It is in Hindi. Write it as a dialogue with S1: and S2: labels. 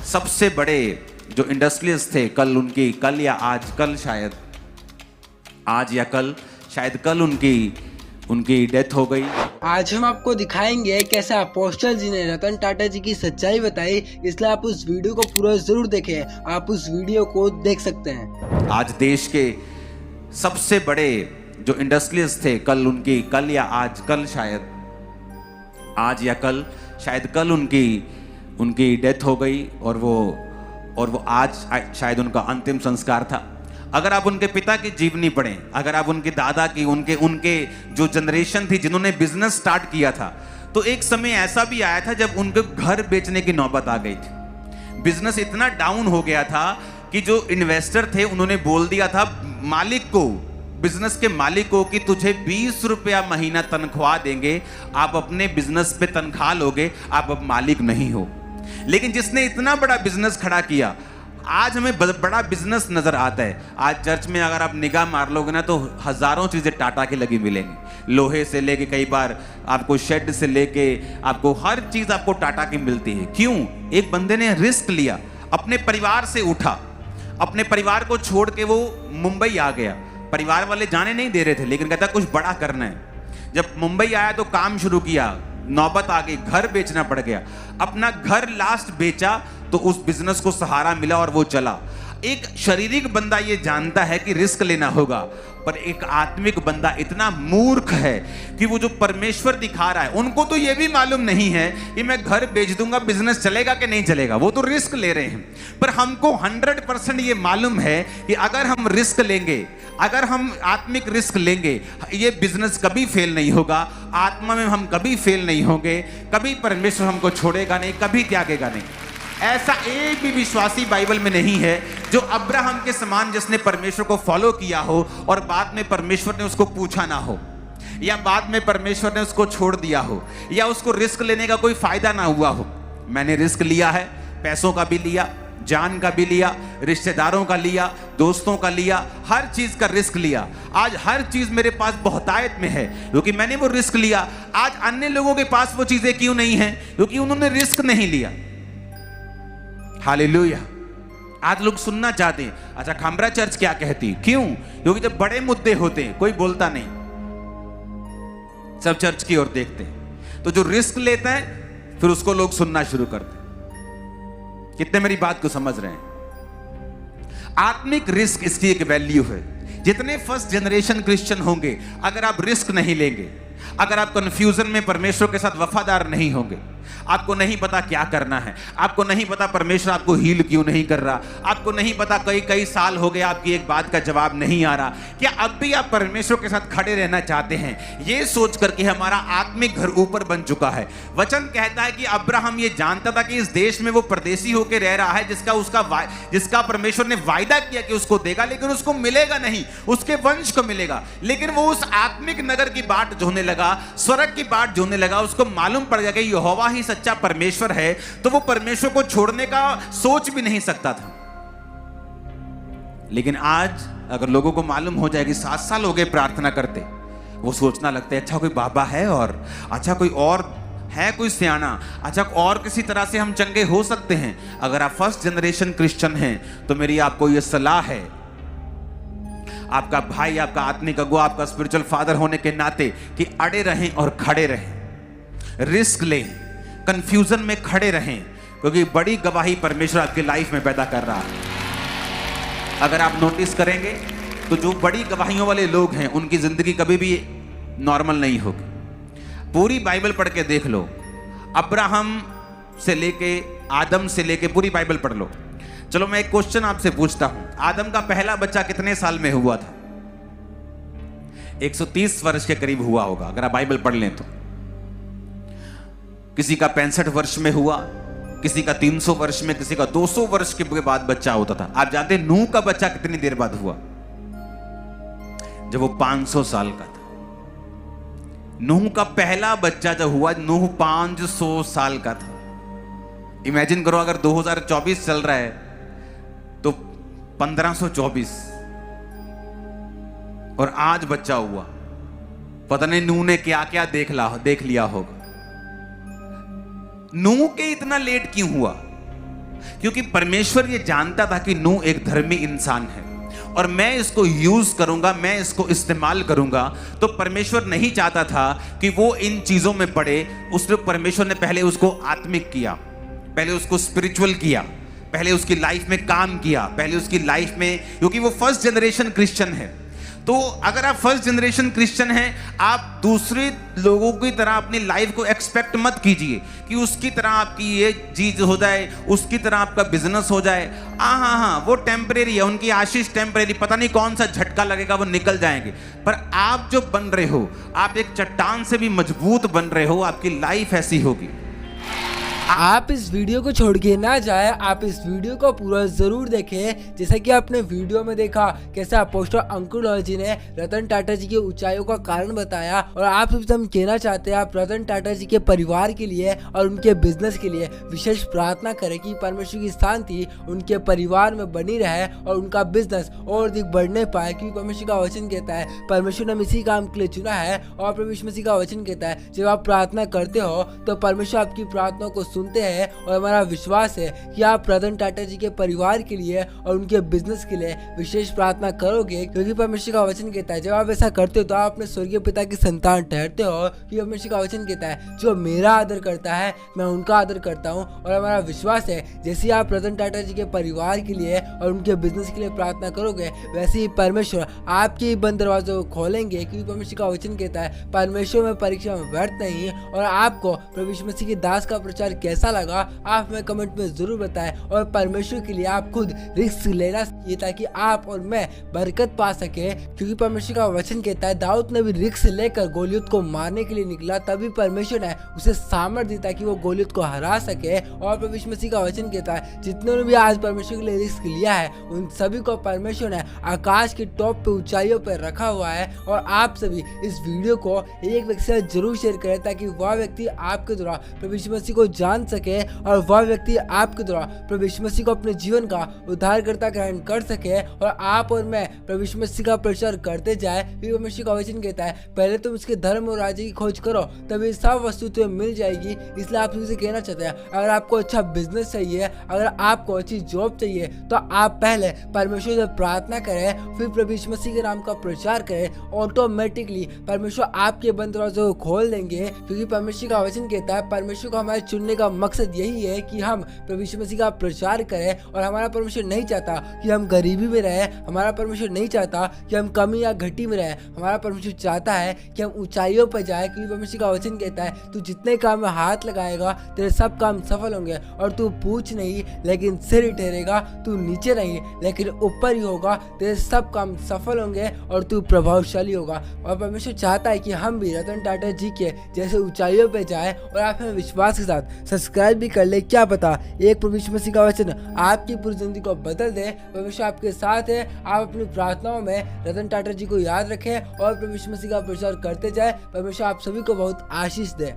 S1: सबसे बड़े जो इंडस्ट्रियलिस्ट थे, कल या शायद कल उनकी डेथ हो गई।
S2: आज हम आपको दिखाएंगे कैसे अपोस्टल जी ने रतन टाटा जी की सच्चाई बताई, इसलिए आप उस वीडियो को पूरा जरूर देखें। आप उस वीडियो को देख सकते हैं।
S1: आज देश के सबसे बड़े जो इंडस्ट्रियलिस्ट थे, कल या शायद कल उनकी डेथ हो गई और वो आज शायद उनका अंतिम संस्कार था। अगर आप उनके पिता की जीवनी पढ़ें, अगर आप उनके दादा की, उनके जो जनरेशन थी जिन्होंने बिजनेस स्टार्ट किया था, तो एक समय ऐसा भी आया था जब उनके घर बेचने की नौबत आ गई थी। बिजनेस इतना डाउन हो गया था कि जो इन्वेस्टर थे उन्होंने बोल दिया था बिजनेस के मालिक को कि तुझे 20 रुपया महीना तनख्वाह देंगे, आप अपने बिजनेस पे तनख्वाह लोगे, आप अब मालिक नहीं हो। लेकिन जिसने इतना बड़ा बिजनेस खड़ा किया, आज हमें बड़ा बिजनेस नजर आता है। आज चर्च में अगर आप निगाह मार लोगे ना तो हजारों चीजें टाटा की लगी मिलेंगी। लोहे से लेके, कई बार आपको शेड से लेके, आपको हर चीज आपको टाटा की मिलती है। क्यों? एक बंदे ने रिस्क लिया, अपने परिवार से उठा, अपने परिवार को छोड़ के वो मुंबई आ गया। परिवार वाले जाने नहीं दे रहे थे, लेकिन कहता कुछ बड़ा करना है। जब मुंबई आया तो काम शुरू किया, नौबत आ गई, घर बेचना पड़ गया। अपना घर लास्ट बेचा तो उस बिजनेस को सहारा मिला और वो चला। एक शारीरिक बंदा ये जानता है कि रिस्क लेना होगा, पर एक आत्मिक बंदा इतना मूर्ख है कि वो जो परमेश्वर दिखा रहा है, उनको तो ये भी मालूम नहीं है कि मैं घर बेच दूंगा, बिजनेस चलेगा कि नहीं चलेगा। वो तो रिस्क ले रहे हैं, पर हमको 100% ये मालूम है कि अगर हम रिस्क लेंगे, अगर हम आत्मिक रिस्क लेंगे, ये बिजनेस कभी फेल नहीं होगा। आत्मा में हम कभी फेल नहीं होंगे, कभी परमेश्वर हमको छोड़ेगा नहीं, कभी त्यागेगा नहीं। ऐसा एक भी विश्वासी बाइबल में नहीं है जो अब्राहम के समान, जिसने परमेश्वर को फॉलो किया हो और बाद में परमेश्वर ने उसको पूछा ना हो, या बाद में परमेश्वर ने उसको छोड़ दिया हो, या उसको रिस्क लेने का कोई फायदा ना हुआ हो। मैंने रिस्क लिया है, पैसों का भी लिया, जान का भी लिया, रिश्तेदारों का लिया, दोस्तों का लिया, हर चीज का रिस्क लिया। आज हर चीज मेरे पास बहुतायत में है क्योंकि मैंने वो रिस्क लिया। आज अन्य लोगों के पास वो चीजें क्यों नहीं है? क्योंकि उन्होंने रिस्क नहीं लिया। हालेलुया। आज लोग सुनना चाहते हैं, अच्छा खामरा चर्च क्या कहती? क्यों? क्योंकि जब बड़े मुद्दे होते हैं कोई बोलता नहीं, सब चर्च की ओर देखते हैं। तो जो रिस्क लेता है फिर उसको लोग सुनना शुरू करते हैं। कितने मेरी बात को समझ रहे हैं? आत्मिक रिस्क इसकी एक वैल्यू है। जितने फर्स्ट जनरेशन क्रिश्चियन होंगे, अगर आप रिस्क नहीं लेंगे, अगर आप कंफ्यूजन में परमेश्वर के साथ वफादार नहीं होंगे, आपको नहीं पता क्या करना है, आपको नहीं पता परमेश्वर आपको हील क्यों नहीं कर रहा, आपको नहीं पता कई साल हो गए आपकी एक बात का जवाब नहीं आ रहा, क्या अब भी आप परमेश्वर के साथ खड़े रहना चाहते हैं, ये सोच करके हमारा आत्मिक घर ऊपर बन चुका है। वचन कहता है कि अब्राहम ये जानता था कि इस देश में वो परदेशी होकर रह रहा है, जिसका परमेश्वर ने वायदा किया कि उसको देगा, लेकिन उसको मिलेगा नहीं, उसके वंश को मिलेगा। लेकिन वो उस आत्मिक नगर की बाट जोने लगा, स्वर्ग की बाट जोने लगा। उसको मालूम पड़ गया कि यहोवा ही सच्चा परमेश्वर है, तो वो परमेश्वर को छोड़ने का सोच भी नहीं सकता था। लेकिन आज अगर लोगों को मालूम हो जाए कि 7 साल हो गए प्रार्थना करते, वो सोचना लगता है अच्छा कोई बाबा है, और अच्छा कोई और है, कोई सियाना, अच्छा और किसी तरह से हम चंगे हो सकते हैं। अगर आप फर्स्ट जनरेशन क्रिश्चियन हैं तो मेरी आपको यह सलाह है, आपका भाई, आपका आत्मिक अगुआ, आपका स्पिरिचुअल फादर होने के नाते, कि अड़े रहें और खड़े रहें, रिस्क लें, कंफ्यूजन में खड़े रहें, क्योंकि बड़ी गवाही परमेश्वर आपकी लाइफ में पैदा कर रहा है। अगर आप नोटिस करेंगे तो जो बड़ी गवाहियों वाले लोग हैं उनकी जिंदगी कभी भी नॉर्मल नहीं होगी। पूरी बाइबल पढ़ के देख लो, अब्राहम से लेके आदम से लेके पूरी बाइबल पढ़ लो। चलो मैं एक क्वेश्चन आपसे पूछता हूं, आदम का पहला बच्चा कितने साल में हुआ था? 130 वर्ष के करीब हुआ होगा अगर आप बाइबल पढ़ लें तो। किसी का 65 वर्ष में हुआ, किसी का 300 वर्ष में, किसी का 200 वर्ष के बाद बच्चा होता था। आप जानते हैं नूह का बच्चा कितनी देर बाद हुआ? जब वो 500 साल का था। नूह का पहला बच्चा जब हुआ, नूह 500 साल का था। इमेजिन करो अगर 2024 चल रहा है तो 1524, और आज बच्चा हुआ। पता नहीं नूह ने क्या क्या देख लिया होगा। नूह के इतना लेट क्यों हुआ? क्योंकि परमेश्वर ये जानता था कि नूह एक धर्मी इंसान है और मैं इसको यूज करूंगा, मैं इसको इस्तेमाल करूंगा। तो परमेश्वर नहीं चाहता था कि वो इन चीजों में पड़े। उसने परमेश्वर ने पहले उसको आत्मिक किया, पहले उसको स्पिरिचुअल किया, पहले उसकी लाइफ में काम किया, पहले उसकी लाइफ में, क्योंकि वो फर्स्ट जनरेशन क्रिश्चियन है। तो अगर आप फर्स्ट जनरेशन क्रिश्चियन हैं, आप दूसरे लोगों की तरह अपनी लाइफ को एक्सपेक्ट मत कीजिए कि उसकी तरह आपकी ये चीज हो जाए, उसकी तरह आपका बिजनेस हो जाए। हाँ, वो टेम्परेरी है, उनकी आशीष टेम्परेरी, पता नहीं कौन सा झटका लगेगा, वो निकल जाएंगे। पर आप जो बन रहे हो, आप एक चट्टान से भी मजबूत बन रहे हो, आपकी लाइफ ऐसी होगी।
S2: आप इस वीडियो को छोड़ के ना जाए, आप इस वीडियो को पूरा जरूर देखें। जैसा कि आपने वीडियो में देखा कैसे अपोस्टल अंकुर लॉय जी ने रतन टाटा जी की ऊंचाइयों का कारण बताया, और आप सबसे हम कहना चाहते हैं, आप रतन टाटा जी के परिवार के लिए और उनके बिजनेस के लिए विशेष प्रार्थना करें कि परमेश्वर की शांति उनके परिवार में बनी रहे और उनका बिजनेस और अधिक बढ़ने पाए। क्योंकि परमेश्वर का वचन कहता है, परमेश्वर ने इसी काम के लिए चुना है, और परमेश्वर मसीह का वचन कहता है जब आप प्रार्थना करते हो तो परमेश्वर आपकी प्रार्थना को सुनते हैं। और हमारा विश्वास है कि आप रतन टाटा जी के परिवार के लिए और उनके बिजनेस के लिए विशेष प्रार्थना करोगे, क्योंकि परमेश्वर का वचन कहता है जब आप ऐसा करते हो तो आप अपने स्वर्गीय पिता की संतान ठहरते हो। कि परमेश्वर का वचन कहता है जो मेरा आदर करता है मैं उनका आदर करता हूँ। और हमारा विश्वास है जैसे आप रतन टाटा जी के परिवार के लिए और उनके बिजनेस के लिए प्रार्थना करोगे, वैसे ही परमेश्वर आपके बंद दरवाजों को खोलेंगे। क्योंकि परमेश्वर का वचन कहता है परमेश्वर में परीक्षा में व्यर्थ नहीं। और आपको परमेश्वर मसीह के दास का प्रचार कैसा लगा आप हमें कमेंट में जरूर बताएं, और परमेश्वर के लिए आप खुद रिस्क लेना चाहिए ताकि आप और मैं बरकत पा सके। क्योंकि परमेश्वर का वचन कहता है दाऊद ने भी रिस्क लेकर गोलियत को मारने के लिए निकला, तभी परमेश्वर ने उसे सामर्थ्य दी ताकि वो गोलियत को हरा सके। और परमेश्वर मसीह का वचन कहता है जितने ने भी आज परमेश्वर के लिए रिस्क लिया है उन सभी को परमेश्वर ने आकाश के टॉप पे ऊंचाइयों पर रखा हुआ है। और आप सभी इस वीडियो को एक व्यक्ति से जरूर शेयर करें ताकि वह व्यक्ति आपके द्वारा परमेश्वर मसीह को जान सके और वह व्यक्ति आपके द्वारा प्रभु यीशु मसीह को अपने जीवन का उद्धारकर्ता ग्रहण कर सके। और आप और मैं प्रभु यीशु मसीह का प्रचार करते जाए। परमेश्वर का वचन कहता है पहले तुम उसके धर्म और राज्य की खोज करो तभी सब वस्तु तुम्हें मिल जाएगी। इसलिए आप मुझे कहना चाहते हैं अगर आपको अच्छा बिजनेस चाहिए, अगर आपको अच्छी जॉब चाहिए, तो आप पहले परमेश्वर से प्रार्थना करें, फिर प्रभु यीशु मसीह के नाम का प्रचार करें। ऑटोमेटिकली परमेश्वर आपके बंद दरवाजों को खोल देंगे। क्योंकि परमेश्वर का वचन कहता है परमेश्वर को हमारे चुनने का मकसद यही है कि हम प्रभु यीशु मसीह का प्रचार करें। और हमारा परमेश्वर नहीं चाहता कि हम गरीबी में रहें, हमारा परमेश्वर नहीं चाहता कि हम कमी या घटी में रहें, हमारा परमेश्वर चाहता है कि हम ऊंचाइयों पर जाए। क्योंकि परमेश्वर का वचन कहता है तू जितने काम में हाथ लगाएगा तेरे सब काम सफल होंगे, और तू पूछ नहीं लेकिन सिर ही ठहरेगा, तू नीचे नहीं लेकिन ऊपर ही होगा, तेरे सब काम सफल होंगे और तू प्रभावशाली होगा। और परमेश्वर चाहता है कि हम भी रतन टाटा जी के जैसे ऊंचाइयों पर जाए। और आप हमें विश्वास के साथ सब्सक्राइब भी कर ले, क्या पता एक प्रभु यीशु मसीह का वचन आपकी पूरी जिंदगी को बदल दे। परमेश्वर आपके साथ है, आप अपनी प्रार्थनाओं में रतन टाटा जी को याद रखें और प्रभु यीशु मसीह का प्रचार करते जाए। परमेश्वर आप सभी को बहुत आशीष दे।